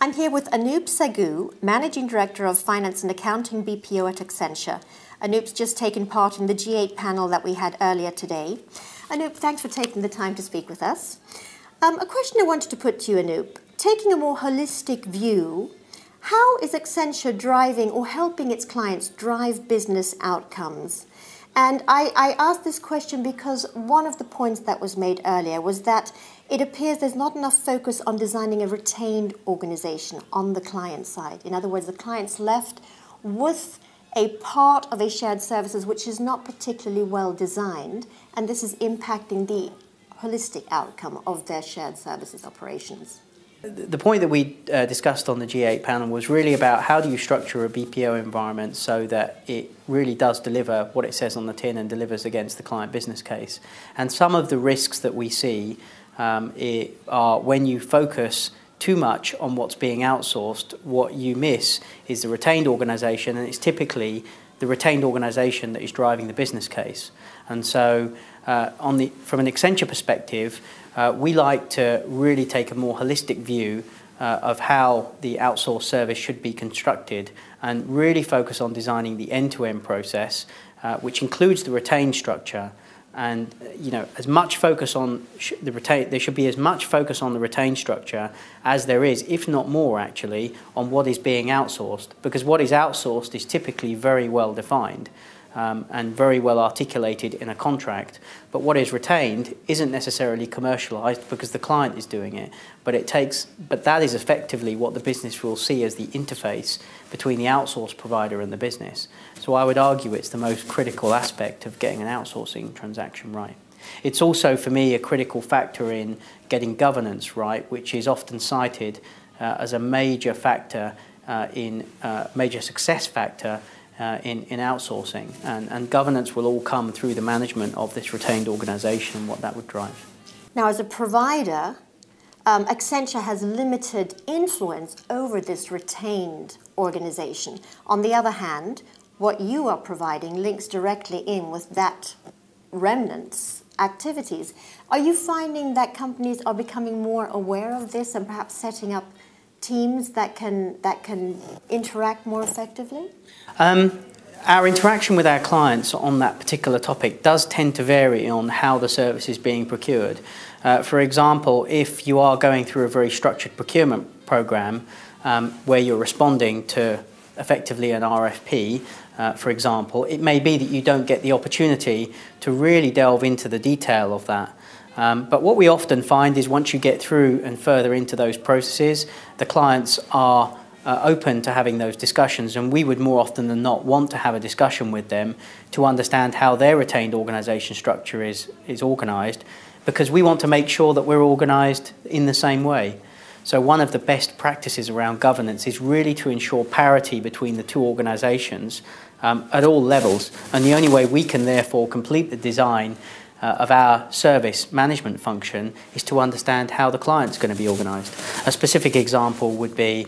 I'm here with Anoop Sagoo, Managing Director of Finance and Accounting BPO at Accenture. Anoop's just taken part in the G8 panel that we had earlier today. Anoop, thanks for taking the time to speak with us. A question I wanted to put to you, Anoop. Taking a more holistic view, how is Accenture driving or helping its clients drive business outcomes? And I asked this question because one of the points that was made earlier was that it appears there's not enough focus on designing a retained organization on the client side. In other words, the client's left with a part of a shared services which is not particularly well designed, and this is impacting the holistic outcome of their shared services operations. The point that we discussed on the G8 panel was really about how do you structure a BPO environment so that it really does deliver what it says on the tin and delivers against the client business case. And some of the risks that we see are when you focus too much on what's being outsourced, what you miss is the retained organisation, and it's typically the retained organisation that is driving the business case. And so from an Accenture perspective, we like to really take a more holistic view of how the outsourced service should be constructed and really focus on designing the end-to-end process, which includes the retained structure. And as much focus on there should be as much focus on the retained structure as there is, if not more actually, on what is being outsourced. Because what is outsourced is typically very well defined and very well articulated in a contract. But what is retained isn't necessarily commercialised because the client is doing it. But that is effectively what the business will see as the interface between the outsourced provider and the business. So I would argue it's the most critical aspect of getting an outsourcing transaction right. It's also, for me, a critical factor in getting governance right, which is often cited as a major factor major success factor in outsourcing. And governance will all come through the management of this retained organisation and what that would drive. Now, as a provider, Accenture has limited influence over this retained organisation. On the other hand, what you are providing links directly in with that remnant's activities. Are you finding that companies are becoming more aware of this and perhaps setting up teams that can interact more effectively? Our interaction with our clients on that particular topic does tend to vary on how the service is being procured. For example, if you are going through a very structured procurement program where you're responding to effectively an RFP, for example, it may be that you don't get the opportunity to really delve into the detail of that. But what we often find is once you get through and further into those processes, the clients are open to having those discussions, and we would more often than not want to have a discussion with them to understand how their retained organisation structure is organised, because we want to make sure that we're organised in the same way. So one of the best practices around governance is really to ensure parity between the two organisations at all levels, and the only way we can therefore complete the design of our service management function is to understand how the client's going to be organised. A specific example would be,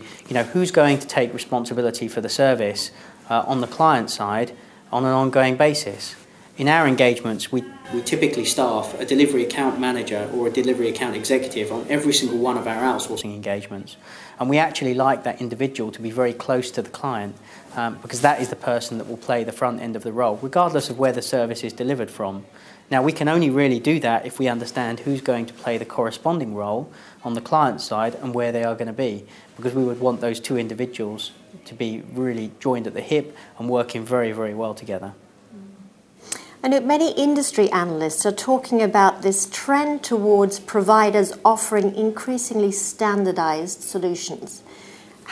who's going to take responsibility for the service on the client side on an ongoing basis. In our engagements, we typically staff a delivery account manager or a delivery account executive on every single one of our outsourcing engagements. And we actually like that individual to be very close to the client because that is the person that will play the front end of the role, regardless of where the service is delivered from. Now, we can only really do that if we understand who's going to play the corresponding role on the client side and where they are going to be, because we would want those two individuals to be really joined at the hip and working very, very well together. And many industry analysts are talking about this trend towards providers offering increasingly standardized solutions.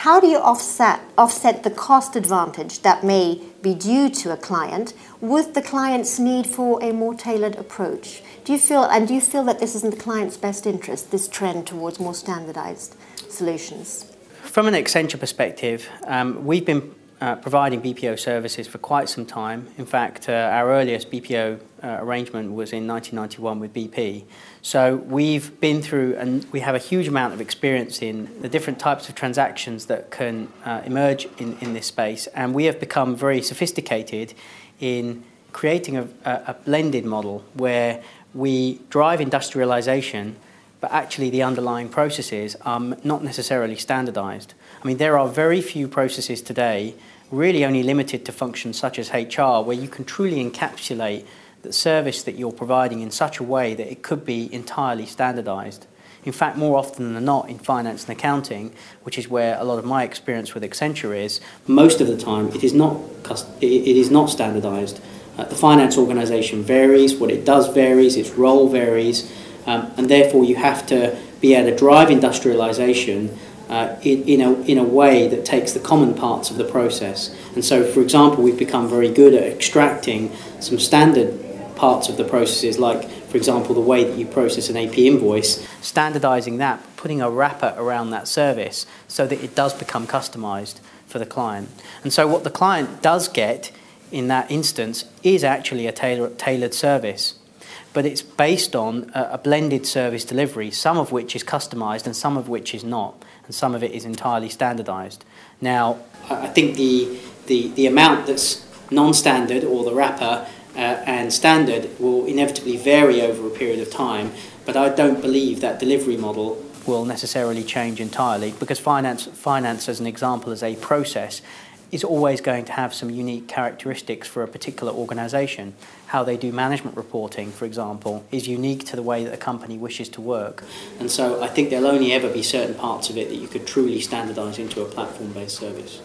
How do you offset the cost advantage that may be due to a client with the client's need for a more tailored approach? Do you feel that this is in the client's best interest, this trend towards more standardized solutions? From an Accenture perspective, we've been providing BPO services for quite some time. In fact, our earliest BPO arrangement was in 1991 with BP. So we've been through, and we have a huge amount of experience in the different types of transactions that can emerge in this space. And we have become very sophisticated in creating a blended model where we drive industrialization but actually the underlying processes are not necessarily standardized. I mean, there are very few processes today, really only limited to functions such as HR, where you can truly encapsulate the service that you're providing in such a way that it could be entirely standardized. In fact, more often than not in finance and accounting, which is where a lot of my experience with Accenture is, most of the time it is not standardized. The finance organisation varies, what it does varies, its role varies, and therefore you have to be able to drive industrialisation in a way that takes the common parts of the process. And so, for example, we've become very good at extracting some standard parts of the processes, like, for example, the way that you process an AP invoice, standardising that, putting a wrapper around that service so that it does become customised for the client. And so what the client does get in that instance is actually a tailored service, but it's based on a blended service delivery, some of which is customised and some of which is not, and some of it is entirely standardised. Now, I think the amount that's non-standard, or the wrapper, and standard will inevitably vary over a period of time, but I don't believe that delivery model will necessarily change entirely, because finance as an example, as a process, is always going to have some unique characteristics for a particular organisation. How they do management reporting, for example, is unique to the way that a company wishes to work. And so I think there'll only ever be certain parts of it that you could truly standardise into a platform-based service.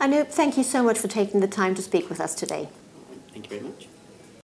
Anoop, thank you so much for taking the time to speak with us today. Thank you very much.